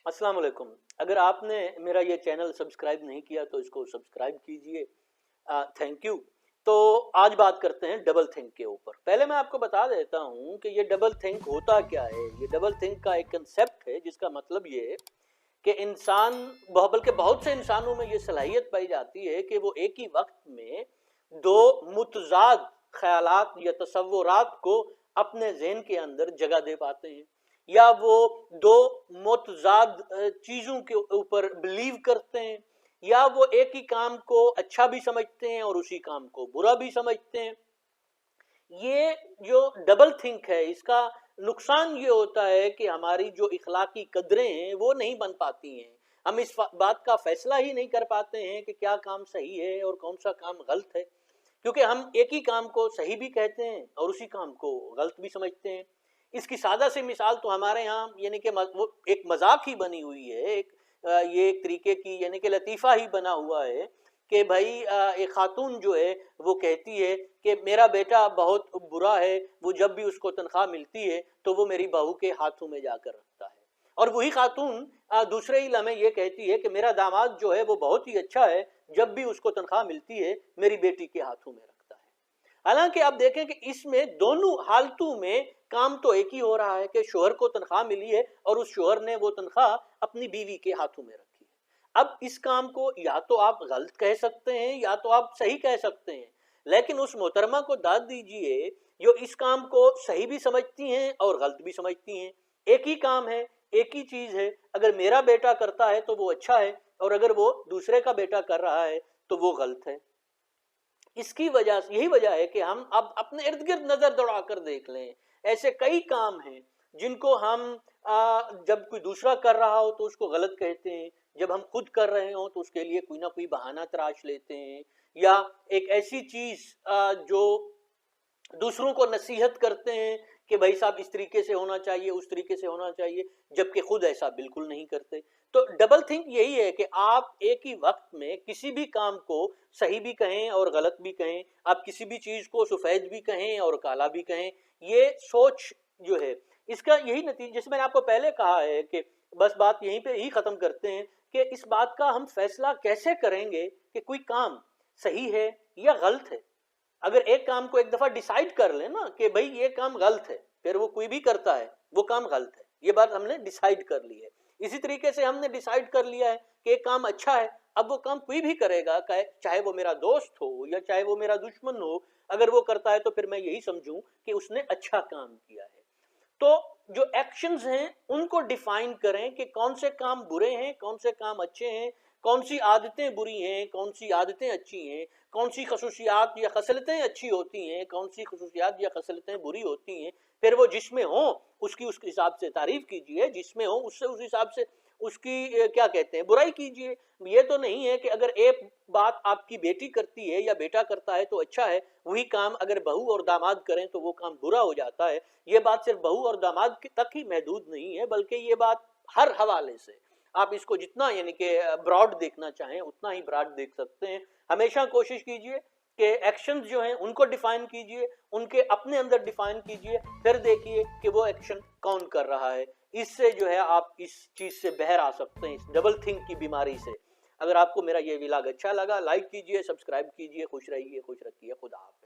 अस्सलाम वालेकुम। अगर आपने मेरा ये चैनल सब्सक्राइब नहीं किया तो इसको सब्सक्राइब कीजिए। Thank you. तो आज बात करते हैं डबल थिंक के ऊपर। पहले मैं आपको बता देता हूँ कि ये डबल थिंक होता क्या है। ये डबल थिंक का एक कंसेप्ट है जिसका मतलब ये है कि इंसान, बल्कि बहुत से इंसानों में ये सलाहियत पाई जाती है कि वो एक ही वक्त में दो मुतजाद ख्यालात या तसव्वुरात को अपने ज़हन के अंदर जगह दे पाते हैं, या वो दो मुतजाद चीज़ों के ऊपर बिलीव करते हैं, या वो एक ही काम को अच्छा भी समझते हैं और उसी काम को बुरा भी समझते हैं। ये जो डबल थिंक है इसका नुकसान ये होता है कि हमारी जो इखलाकी कदरें हैं वो नहीं बन पाती हैं। हम इस बात का फैसला ही नहीं कर पाते हैं कि क्या काम सही है और कौन सा काम गलत है, क्योंकि हम एक ही काम को सही भी कहते हैं और उसी काम को गलत भी समझते हैं। इसकी सादा सी मिसाल तो हमारे यहाँ यानी कि वो एक मजाक ही बनी हुई है, ये एक तरीके की यानी कि लतीफ़ा ही बना हुआ है कि भाई एक खातून जो है वो कहती है कि मेरा बेटा बहुत बुरा है, वो जब भी उसको तनख्वाह मिलती है तो वो मेरी बहू के हाथों में जाकर रखता है। और वही खातून दूसरे ही लम्हे ये कहती है कि मेरा दामाद जो है वो बहुत ही अच्छा है, जब भी उसको तनख्वाह मिलती है मेरी बेटी के हाथों में रखता है। हालांकि आप देखें कि इसमें दोनों हालतों में काम तो एक ही हो रहा है कि शोहर को तनख्वाह मिली है और उस शोहर ने वो तनख्वाह अपनी बीवी के हाथों में रखी है। अब इस काम को या तो आप गलत कह सकते हैं या तो आप सही कह सकते हैं, लेकिन उस मोहतरमा को दाद दीजिए जो इस काम को सही भी समझती हैं और गलत भी समझती हैं। एक ही काम है, एक ही चीज है, अगर मेरा बेटा करता है तो वो अच्छा है और अगर वो दूसरे का बेटा कर रहा है तो वो गलत है। इसकी वजह से यही वजह है कि हम अब अपने इर्द गिर्द नजर दौड़ाकर देख लें, ऐसे कई काम हैं जिनको हम जब कोई दूसरा कर रहा हो तो उसको गलत कहते हैं, जब हम खुद कर रहे हो तो उसके लिए कोई ना कोई बहाना तराश लेते हैं, या एक ऐसी चीज जो दूसरों को नसीहत करते हैं कि भाई साहब इस तरीके से होना चाहिए, उस तरीके से होना चाहिए, जबकि खुद ऐसा बिल्कुल नहीं करते। तो डबल थिंक यही है कि आप एक ही वक्त में किसी भी काम को सही भी कहें और गलत भी कहें, आप किसी भी चीज को सफेद भी कहें और काला भी कहें। ये सोच जो है इसका यही नतीजा, जैसे मैंने आपको पहले कहा है कि बस बात यहीं पे ही खत्म करते हैं कि इस बात का हम फैसला कैसे करेंगे कि कोई काम सही है या गलत है। अगर एक काम को एक दफा डिसाइड कर ले ना कि भाई ये काम गलत है, फिर वो कोई भी करता है वो काम गलत है, ये बात हमने डिसाइड कर ली है। इसी तरीके से हमने डिसाइड कर लिया है कि एक काम अच्छा है, अब वो काम कोई भी करेगा, चाहे वो मेरा दोस्त हो या चाहे वो मेरा दुश्मन हो, अगर वो करता है तो फिर मैं यही समझूं कि उसने अच्छा काम किया है। तो जो एक्शंस हैं उनको डिफाइन करें कि कौन से काम बुरे हैं, कौन से काम अच्छे हैं, कौन सी आदतें बुरी हैं, कौन सी आदतें अच्छी हैं, कौन सी खसूसियात या खसलतें अच्छी होती हैं, कौन सी खसूसियात या खसलतें बुरी होती हैं। फिर वो जिसमें हो उसकी उस हिसाब से तारीफ कीजिए, जिसमें हो उससे उस हिसाब से उसकी क्या कहते हैं बुराई कीजिए। ये तो नहीं है कि अगर एक बात आपकी बेटी करती है या बेटा करता है तो अच्छा है, वही काम अगर बहू और दामाद करें तो वो काम बुरा हो जाता है। ये बात सिर्फ बहू और दामाद तक ही महदूद नहीं है, बल्कि ये बात हर हवाले से आप इसको जितना यानी कि ब्रॉड देखना चाहें उतना ही ब्रॉड देख सकते हैं। हमेशा कोशिश कीजिए कि एक्शंस जो हैं उनको डिफाइन कीजिए, उनके अपने अंदर डिफाइन कीजिए, फिर देखिए कि वो एक्शन कौन कर रहा है। इससे जो है आप इस चीज से बाहर आ सकते हैं, इस डबल थिंक की बीमारी से। अगर आपको मेरा ये व्लॉग अच्छा लगा लाइक कीजिए, सब्सक्राइब कीजिए। खुश रहिए, खुश रखिए। खुदा हाफिज़।